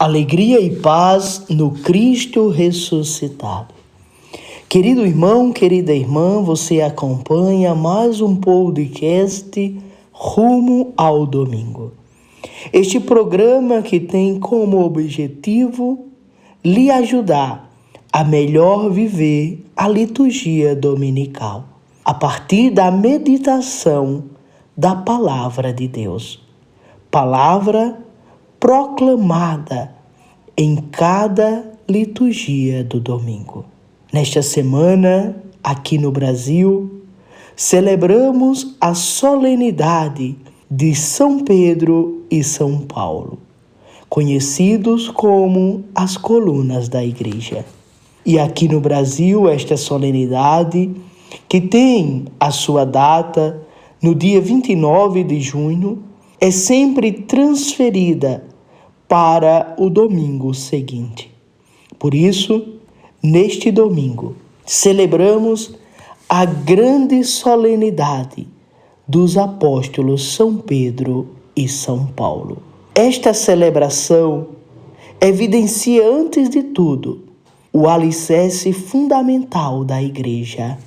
Alegria e paz no Cristo ressuscitado. Querido irmão, querida irmã, você acompanha mais um podcast Rumo ao Domingo. Este programa que tem como objetivo lhe ajudar a melhor viver a liturgia dominical, a partir da meditação da Palavra de Deus. Palavra proclamada em cada liturgia do domingo. Nesta semana, aqui no Brasil, celebramos a solenidade de São Pedro e São Paulo, conhecidos como as colunas da Igreja. E aqui no Brasil, esta solenidade, que tem a sua data no dia 29 de junho, é sempre transferida para o domingo seguinte. Por isso, neste domingo, celebramos a grande solenidade dos apóstolos São Pedro e São Paulo. Esta celebração evidencia, antes de tudo, o alicerce fundamental da Igreja,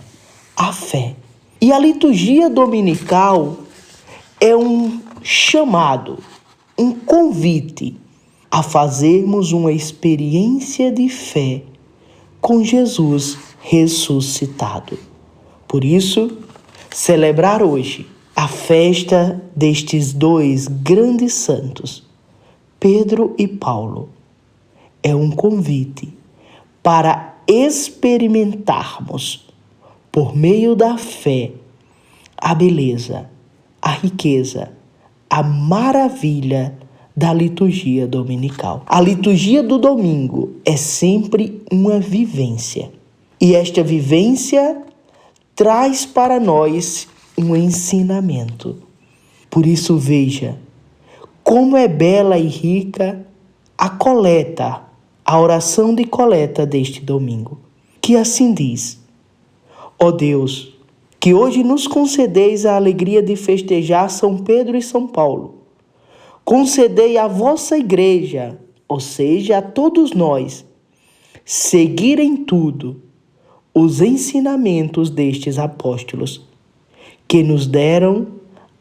a fé. E a liturgia dominical é um chamado, um convite a fazermos uma experiência de fé com Jesus ressuscitado. Por isso, celebrar hoje a festa destes dois grandes santos, Pedro e Paulo, é um convite para experimentarmos, por meio da fé, a beleza, a riqueza, a maravilha da liturgia dominical. A liturgia do domingo é sempre uma vivência. E esta vivência traz para nós um ensinamento. Por isso, veja como é bela e rica a coleta, a oração de coleta deste domingo, que assim diz: ó Deus, que hoje nos concedeis a alegria de festejar São Pedro e São Paulo. Concedei à vossa igreja, ou seja, a todos nós, seguir em tudo os ensinamentos destes apóstolos, que nos deram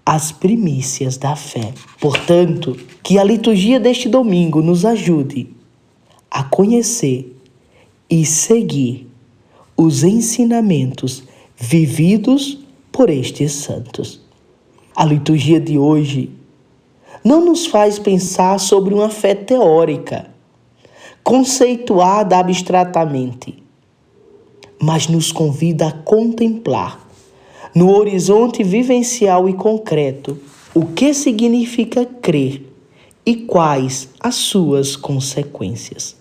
as primícias da fé. Portanto, que a liturgia deste domingo nos ajude a conhecer e seguir os ensinamentos vividos por estes santos. A liturgia de hoje não nos faz pensar sobre uma fé teórica, conceituada abstratamente, mas nos convida a contemplar, no horizonte vivencial e concreto, o que significa crer e quais as suas consequências.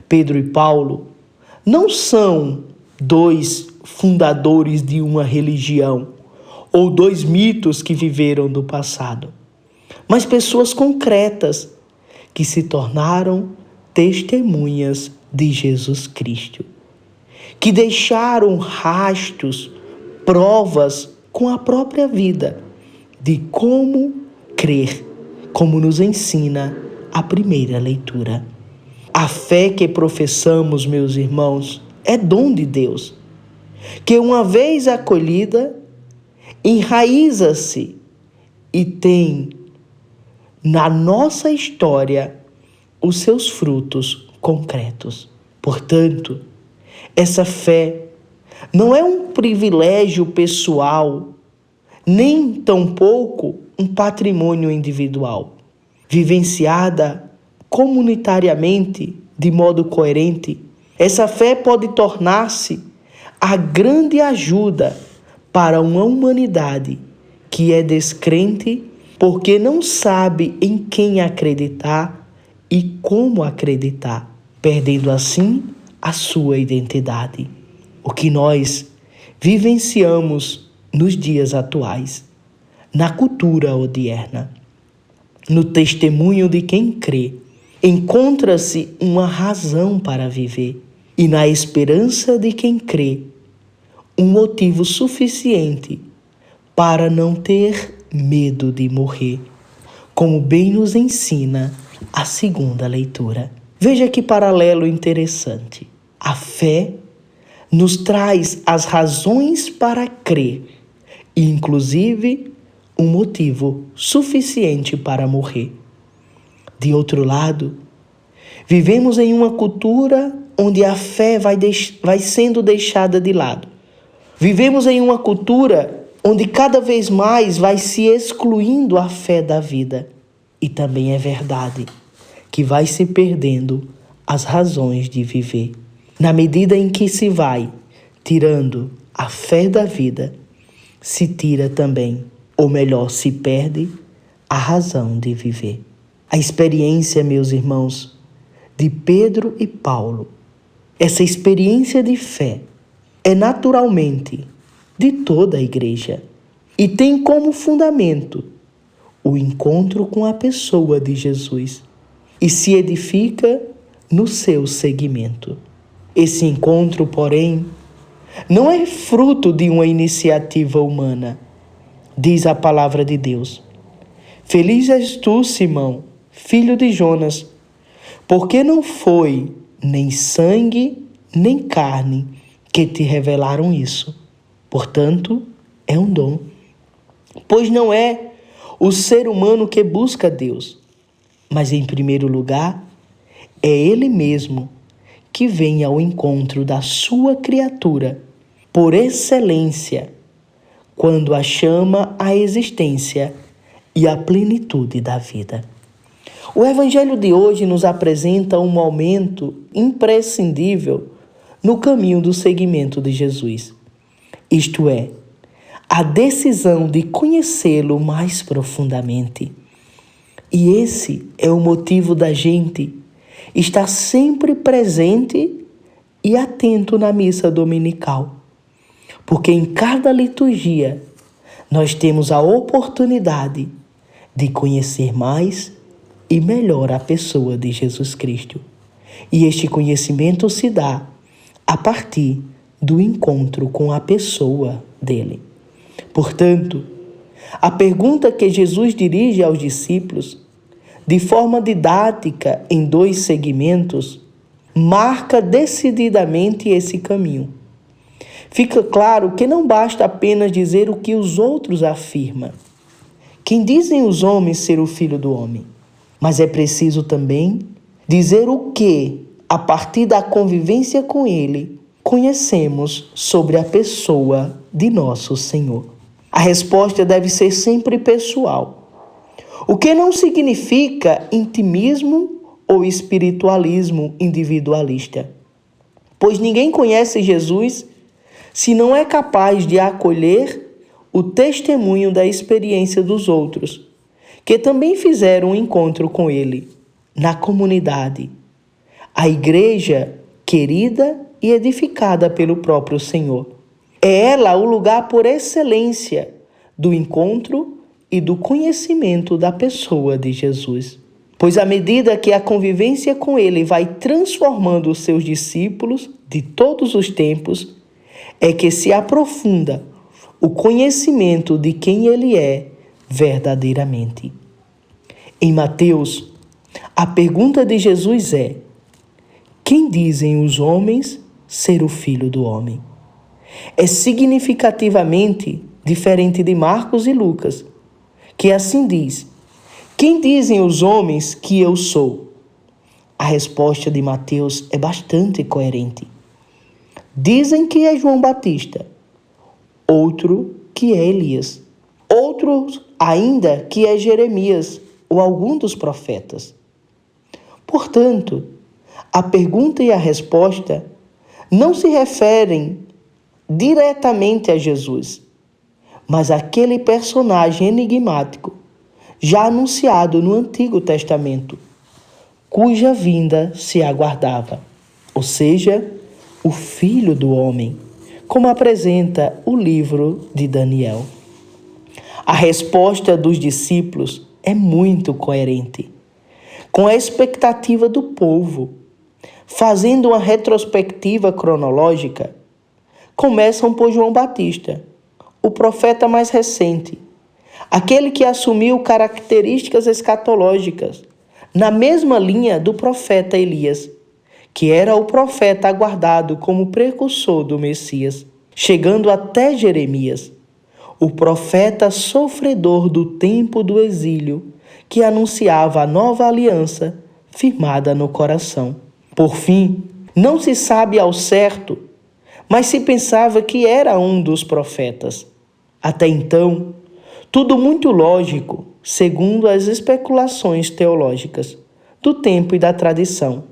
Pedro e Paulo não são dois fundadores de uma religião ou dois mitos que viveram do passado, mas pessoas concretas que se tornaram testemunhas de Jesus Cristo, que deixaram rastros, provas com a própria vida de como crer, como nos ensina a primeira leitura. A fé que professamos, meus irmãos, é dom de Deus, que uma vez acolhida, enraiza-se e tem na nossa história os seus frutos concretos. Portanto, essa fé não é um privilégio pessoal, nem tampouco um patrimônio individual. Vivenciada comunitariamente, de modo coerente, essa fé pode tornar-se a grande ajuda para uma humanidade que é descrente porque não sabe em quem acreditar e como acreditar, perdendo assim a sua identidade. O que nós vivenciamos nos dias atuais, na cultura odierna, no testemunho de quem crê, encontra-se uma razão para viver, e na esperança de quem crê, um motivo suficiente para não ter medo de morrer, como bem nos ensina a segunda leitura. Veja que paralelo interessante. A fé nos traz as razões para crer e, inclusive, um motivo suficiente para morrer. De outro lado, vivemos em uma cultura onde a fé vai sendo deixada de lado. Vivemos em uma cultura onde cada vez mais vai se excluindo a fé da vida. E também é verdade que vai se perdendo as razões de viver. Na medida em que se vai tirando a fé da vida, se tira também, ou melhor, se perde a razão de viver. A experiência, meus irmãos, de Pedro e Paulo, essa experiência de fé é naturalmente de toda a igreja e tem como fundamento o encontro com a pessoa de Jesus e se edifica no seu seguimento. Esse encontro, porém, não é fruto de uma iniciativa humana, diz a palavra de Deus. Feliz és tu, Simão, filho de Jonas, porque não foi nem sangue, nem carne que te revelaram isso. Portanto, é um dom. Pois não é o ser humano que busca Deus, mas em primeiro lugar, é Ele mesmo que vem ao encontro da sua criatura, por excelência, quando a chama à existência e à plenitude da vida. O Evangelho de hoje nos apresenta um momento imprescindível no caminho do seguimento de Jesus. Isto é, a decisão de conhecê-lo mais profundamente. E esse é o motivo da gente estar sempre presente e atento na missa dominical. Porque em cada liturgia nós temos a oportunidade de conhecer mais e melhor a pessoa de Jesus Cristo. E este conhecimento se dá a partir do encontro com a pessoa dele. Portanto, a pergunta que Jesus dirige aos discípulos, de forma didática em 2 segmentos, marca decididamente esse caminho. Fica claro que não basta apenas dizer o que os outros afirmam. Quem dizem os homens ser o Filho do Homem? Mas é preciso também dizer o que, a partir da convivência com Ele, conhecemos sobre a pessoa de nosso Senhor. A resposta deve ser sempre pessoal, o que não significa intimismo ou espiritualismo individualista, pois ninguém conhece Jesus se não é capaz de acolher o testemunho da experiência dos outros, que também fizeram um encontro com Ele na comunidade, a igreja querida e edificada pelo próprio Senhor. É ela o lugar por excelência do encontro e do conhecimento da pessoa de Jesus. Pois à medida que a convivência com Ele vai transformando os seus discípulos de todos os tempos, é que se aprofunda o conhecimento de quem Ele é verdadeiramente. Em Mateus, a pergunta de Jesus é: quem dizem os homens ser o Filho do Homem? É significativamente diferente de Marcos e Lucas, que assim diz: quem dizem os homens que eu sou? A resposta de Mateus é bastante coerente. Dizem que é João Batista, outro que é Elias, outros ainda que é Jeremias ou algum dos profetas. Portanto, a pergunta e a resposta não se referem diretamente a Jesus, mas àquele personagem enigmático já anunciado no Antigo Testamento, cuja vinda se aguardava, ou seja, o Filho do Homem, como apresenta o livro de Daniel. A resposta dos discípulos é muito coerente com a expectativa do povo. Fazendo uma retrospectiva cronológica, começam por João Batista, o profeta mais recente, aquele que assumiu características escatológicas na mesma linha do profeta Elias, que era o profeta aguardado como precursor do Messias, chegando até Jeremias, o profeta sofredor do tempo do exílio, que anunciava a nova aliança firmada no coração. Por fim, não se sabe ao certo, mas se pensava que era um dos profetas. Até então, tudo muito lógico, segundo as especulações teológicas do tempo e da tradição.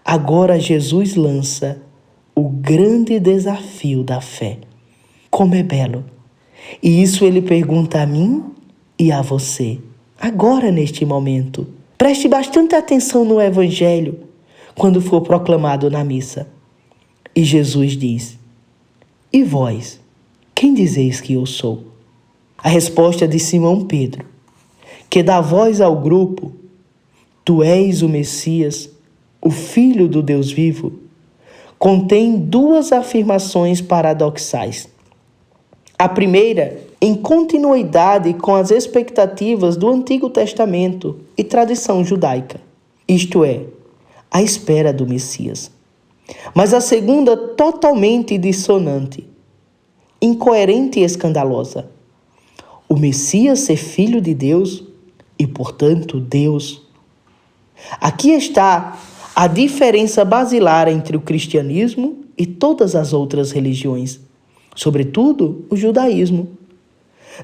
Agora Jesus lança o grande desafio da fé. Como é belo! E isso ele pergunta a mim e a você, agora neste momento. Preste bastante atenção no Evangelho, quando for proclamado na missa. E Jesus diz: e vós, quem dizeis que eu sou? A resposta de Simão Pedro, que dá voz ao grupo: tu és o Messias, o Filho do Deus vivo, contém duas afirmações paradoxais. A primeira, em continuidade com as expectativas do Antigo Testamento e tradição judaica, isto é, a espera do Messias. Mas a segunda, totalmente dissonante, incoerente e escandalosa. O Messias ser filho de Deus e, portanto, Deus. Aqui está a diferença basilar entre o cristianismo e todas as outras religiões, sobretudo o judaísmo.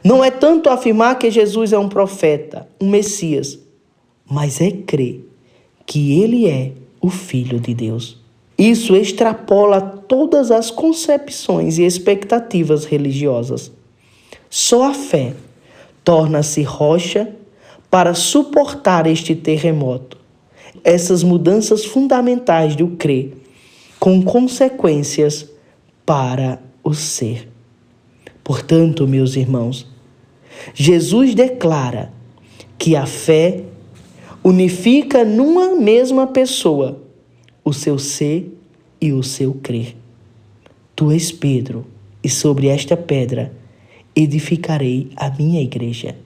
Não é tanto afirmar que Jesus é um profeta, um Messias, mas é crer que ele é o Filho de Deus. Isso extrapola todas as concepções e expectativas religiosas. Só a fé torna-se rocha para suportar este terremoto, essas mudanças fundamentais do crer, com consequências para o ser. Portanto, meus irmãos, Jesus declara que a fé unifica numa mesma pessoa o seu ser e o seu crer. Tu és Pedro, e sobre esta pedra edificarei a minha igreja.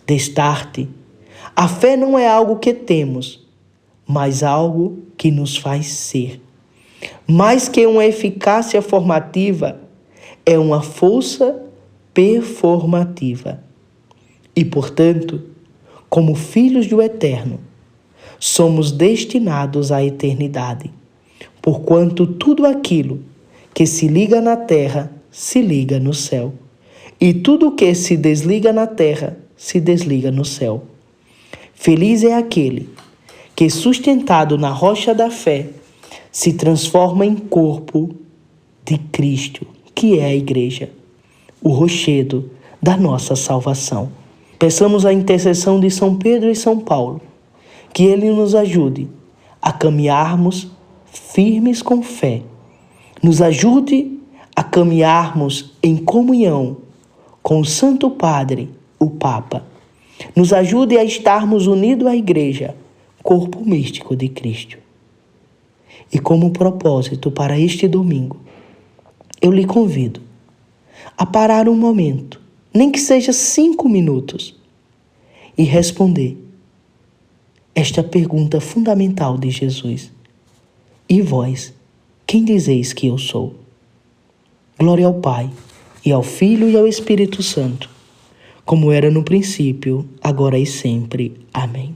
Destarte, a fé não é algo que temos, mas algo que nos faz ser. Mais que uma eficácia formativa, é uma força performativa. E, portanto, como filhos do Eterno, somos destinados à eternidade, porquanto tudo aquilo que se liga na terra se liga no céu, e tudo que se desliga na terra se desliga no céu. Feliz é aquele que, sustentado na rocha da fé, se transforma em corpo de Cristo, que é a igreja, o rochedo da nossa salvação. Peçamos a intercessão de São Pedro e São Paulo, que ele nos ajude a caminharmos firmes com fé, nos ajude a caminharmos em comunhão com o Santo Padre, o Papa, nos ajude a estarmos unidos à Igreja, corpo místico de Cristo. E como propósito para este domingo, eu lhe convido a parar um momento, nem que seja 5 minutos, e responder esta pergunta fundamental de Jesus: e vós, quem dizeis que eu sou? Glória ao Pai, e ao Filho e ao Espírito Santo, como era no princípio, agora e sempre. Amém.